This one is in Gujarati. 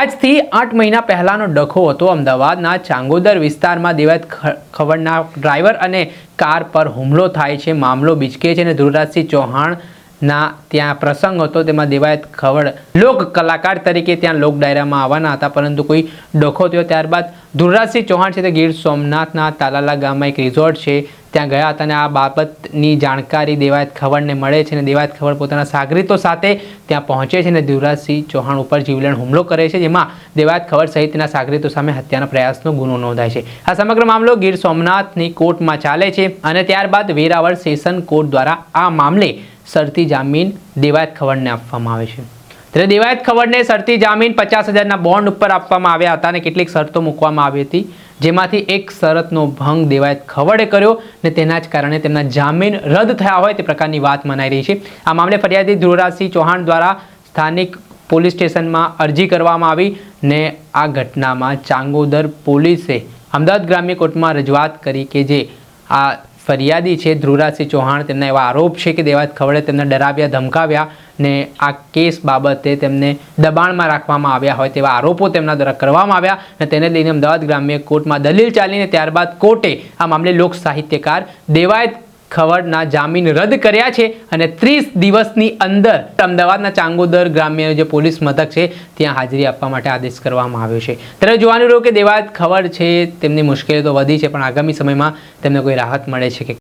આજથી 8 મહિના પહેલાનો ડખો હતો। અમદાવાદના ચાંગોદર વિસ્તારમાં દેવાયત ખવડના ડ્રાઈવર અને કાર પર હુમલો થાય છે। મામલો બીચકે છે અને ધ્રુવરાજસિંહ ચૌહાણના ત્યાં પ્રસંગ હતો। તેમાં દેવાયત ખવડ લોક કલાકાર તરીકે ત્યાં લોક ડાયરામાં આવવાના હતા, પરંતુ કોઈ ડખો થયો। ત્યારબાદ ધ્રુવરાજસિંહ ચૌહાણ છે તે ગીર સોમનાથના તાલાલા ગામમાં એક રિઝોર્ટ છે ત્યાં ગયા હતા અને આ બાબતની જાણકારી દેવાયત ખવડને મળે છે અને દેવાયત ખવડ પોતાના સાગરીતો સાથે ત્યાં પહોંચે છે અને ધ્રુવરાજસિંહ ચૌહાણ ઉપર જીવલેણ હુમલો કરે છે, જેમાં દેવાયત ખવડ સહિત તેના સાગરીતો સામે હત્યાના પ્રયાસનો ગુનો નોંધાય છે। આ સમગ્ર મામલો ગીર સોમનાથની કોર્ટમાં ચાલે છે અને ત્યારબાદ વેરાવળ સેશન કોર્ટ દ્વારા આ મામલે શરતી જામીન દેવાયત ખવડને આપવામાં આવે છે। ત્યારે દેવાયત ખવડને શરતી જામીન 50,000ના બોન્ડ ઉપર આપવામાં આવ્યા હતા અને કેટલીક શરતો મૂકવામાં આવી હતી, જેમાંથી એક શરતનો ભંગ દેવાયત ખવડે કર્યો અને તેના જ કારણે તેમના જામીન રદ થયા હોય તે પ્રકારની વાત મનાઈ રહી છે। આ મામલે ફરિયાદી ધ્રુવરાજસિંહ ચૌહાણ દ્વારા સ્થાનિક પોલીસ સ્ટેશનમાં અરજી કરવામાં આવી ને આ ઘટનામાં ચાંગોદર પોલીસે અમદાવાદ ગ્રામ્ય કોર્ટમાં રજૂઆત કરી કે જે આ ફરિયાદી છે ધ્રુવરાજસિંહ ચૌહાણ, તેમના એવા આરોપ છે કે દેવાયત ખવડે તેમને ડરાવ્યા, ધમકાવ્યા ને આ કેસ બાબતે તેમને દબાણમાં રાખવામાં આવ્યા હોય તેવા આરોપો તેમના દ્વારા કરવામાં આવ્યા અને તેને લઈને અમદાવાદ ગ્રામ્ય કોર્ટમાં દલીલ ચાલીને ત્યારબાદ કોર્ટે આ મામલે લોક સાહિત્યકાર દેવાયત ખવડના જામીન રદ કર્યા છે અને 30 દિવસની અંદર અમદાવાદના ચાંગોદર ગ્રામ્ય જે પોલીસ મથક છે ત્યાં હાજરી આપવા માટે આદેશ કરવામાં આવ્યો છે। ત્યારે જોવાનું રહ્યું કે દેવાયત ખવડ છે તેમની મુશ્કેલી તો વધી છે, પણ આગામી સમયમાં તેમને કોઈ રાહત મળે છે કે